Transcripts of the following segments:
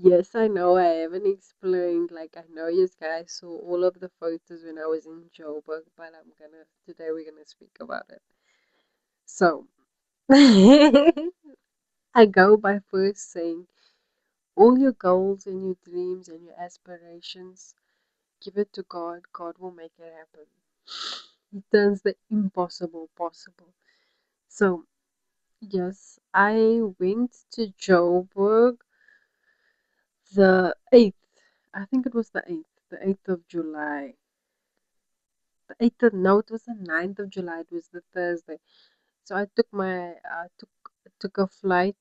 Yes, I know. I haven't explained. Like, I know you guys saw all of the photos when I was in Joburg, but today we're gonna speak about it. So, I go by first saying, all your goals and your dreams and your aspirations, give it to God. God will make it happen. He turns the impossible possible. So, yes, I went to Joburg the 8th. I think it was the 8th of July. The 8th of, no, it was the 9th of July. It was the Thursday. So I took a flight.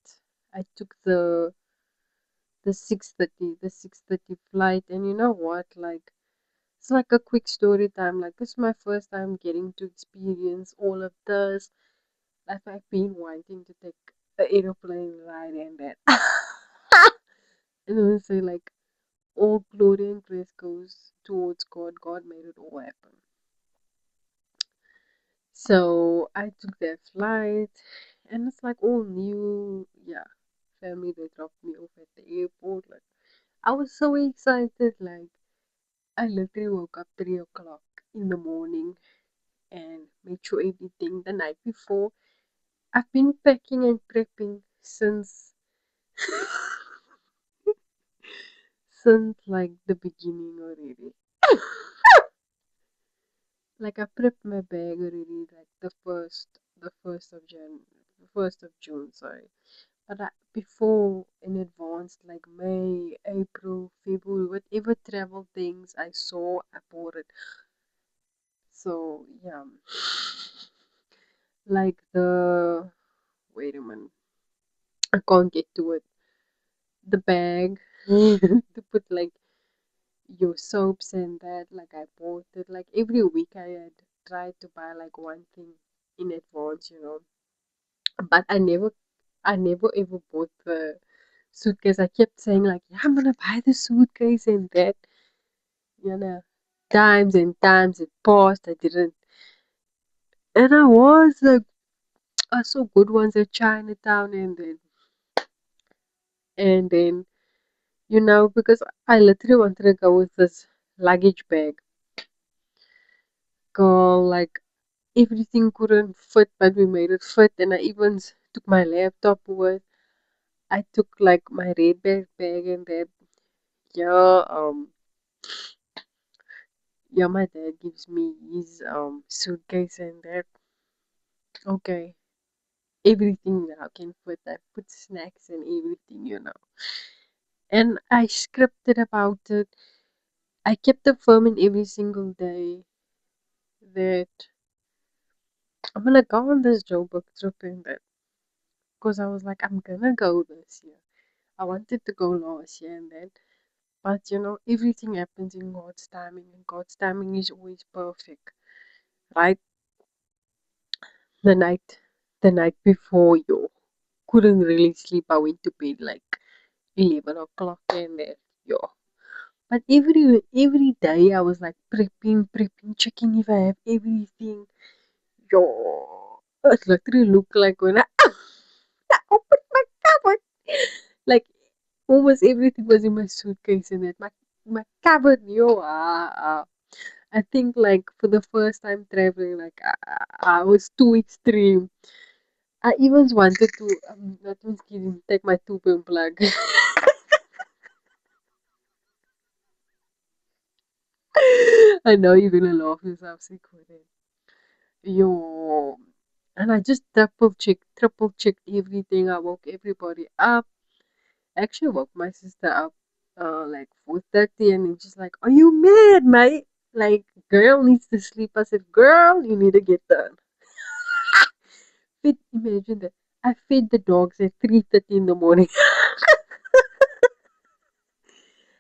I took the 6:30 flight, and you know what? Like, it's like a quick story time. Like, this is my first time getting to experience all of this. Like, I've been wanting to take an aeroplane ride and that. And I would say, like, all glory and praise goes towards God. God made it all happen. So I took that flight, and it's like all new. Yeah, family, they dropped me off at the airport. Like, I was so excited. Like, I literally woke up 3 o'clock in the morning and made sure everything the night before. I've been packing and prepping since like the beginning already. Like, I prepped my bag already, like the first of June, sorry. But before in advance, like May, April, February, whatever travel things I saw, I bought it. So yeah, like wait a minute, I can't get to it. The bag to put like your soaps and that, like I bought it. Like every week, I had tried to buy like one thing in advance. But I never ever bought the suitcase. I kept saying like, yeah, I'm gonna buy the suitcase and that, you know. Times and times it passed. I didn't, and I was like, I saw good ones at Chinatown, and then because I literally wanted to go with this luggage bag, girl. Like, everything couldn't fit, but we made it fit, and I even took my laptop with. I took like my red bag and that. Yeah, yeah, my dad gives me his suitcase and that. Okay, everything that I can fit. I put snacks and everything. And I scripted about it. I kept affirming every single day that I'm gonna go on this Joburg trip and that, because I was like, I'm gonna go this year. I wanted to go last year and that, but everything happens in God's timing, and God's timing is always perfect, right? The night before, you couldn't really sleep. I went to bed like 11 o'clock and then, yo. But every day I was like prepping, checking if I have everything. Yo, it literally looked like when I opened my cupboard, like almost everything was in my suitcase in it. My cupboard, yo. I think like for the first time traveling, like I was too extreme. I even wanted to, not even kidding, take my tube and plug. I know you're gonna laugh yourself sick with it. Yo. And I just triple checked everything. I woke everybody up. Actually woke my sister up like 4:30, and it's just like, are you mad, mate? Like, girl needs to sleep. I said, girl, you need to get done. Imagine that. I fed the dogs at 3:30 in the morning.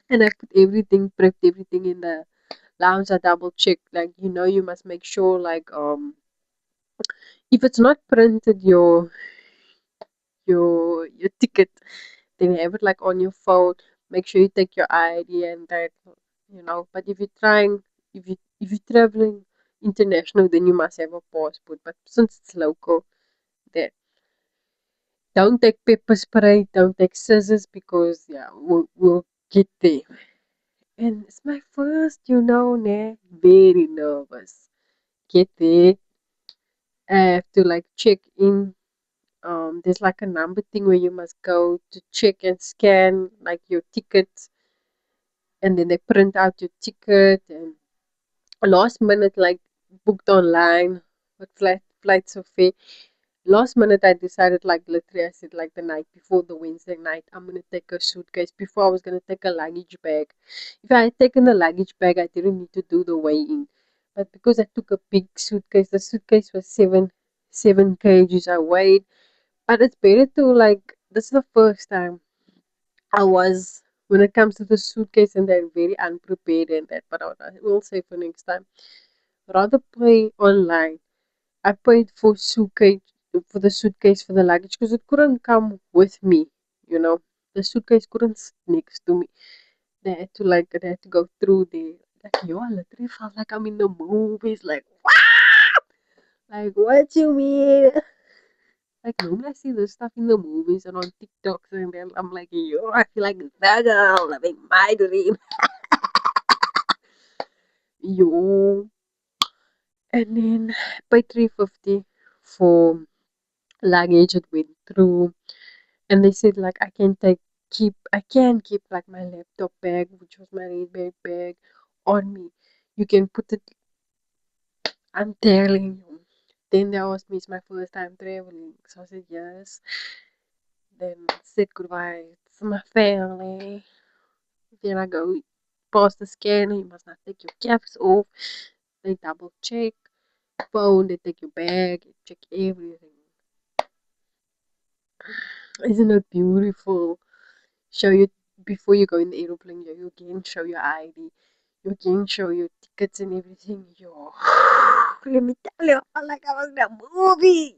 And I put everything, prepped everything in the lounge. I double checked, like, you must make sure, like, if it's not printed, your ticket, then you have it like on your phone. Make sure you take your ID and that. But if you're traveling international, then you must have a passport. But since it's local, that don't take pepper spray, don't take scissors because yeah, we'll get there. And it's my first, ne, very nervous. Get there, I have to like check in. There's like a number thing where you must go to check and scan like your ticket, and then they print out your ticket and last minute like booked online with flights of fare. Last minute I decided like literally I said like the night before the Wednesday night I'm gonna take a suitcase before I was gonna take a luggage bag. If I had taken the luggage bag I didn't need to do the weigh in. But because I took a big suitcase, the suitcase was seven kgs I weighed. But it's better to like this is the first time I was when it comes to the suitcase and they're very unprepared and that, but I will say for next time. Rather pay online. I paid for the suitcase for the luggage because it couldn't come with me, you know. The suitcase couldn't sit next to me. They had to go through there. Like yo, I literally felt like I'm in the movies. Like like what you mean? Like normally I see this stuff in the movies and on TikToks and then I'm like, yo, I feel like that girl living my dream. Yo. And then paid 350 for luggage it went through. And they said like I can keep like my laptop bag, which was my red bag, on me. You can put it I'm telling you. Then they asked me it's my first time traveling. So I said yes. Then said goodbye to my family. Then I go past the scanner, you must not take your caps off. They double check. Phone, they take your bag, they check everything. Isn't it beautiful? Show you before you go in the aeroplane, you again show your ID, you again show your tickets and everything. Yo, let me tell you, I felt like I was in a movie.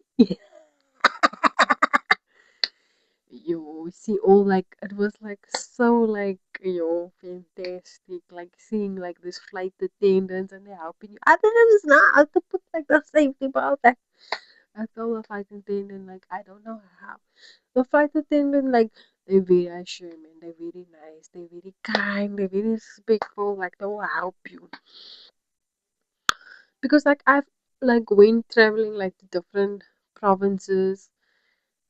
Yo, see all like it was like so like yo fantastic, like seeing like this flight attendants and they're helping you. I didn't know how to put like the safety belt. Like I told the flight attendant like I don't know how. The flight attendant like they're very assuring, they're very nice, they're very kind, they're very respectful. Like they will help you because like I've like when traveling like to different provinces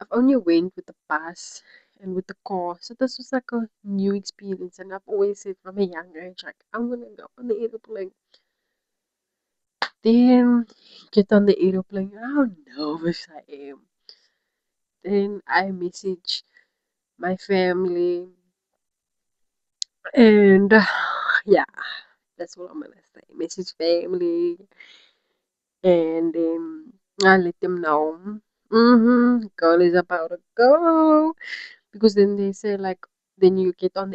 I've only went with the bus and with the car, so this was like a new experience. And I've always said from a young age, like I'm gonna go on the airplane. Then get on the airplane, and how nervous I am. Then I message my family, and yeah, that's what I'm gonna say. Message family, and then I let them know. Girl is about to go because then they say like, then you get on the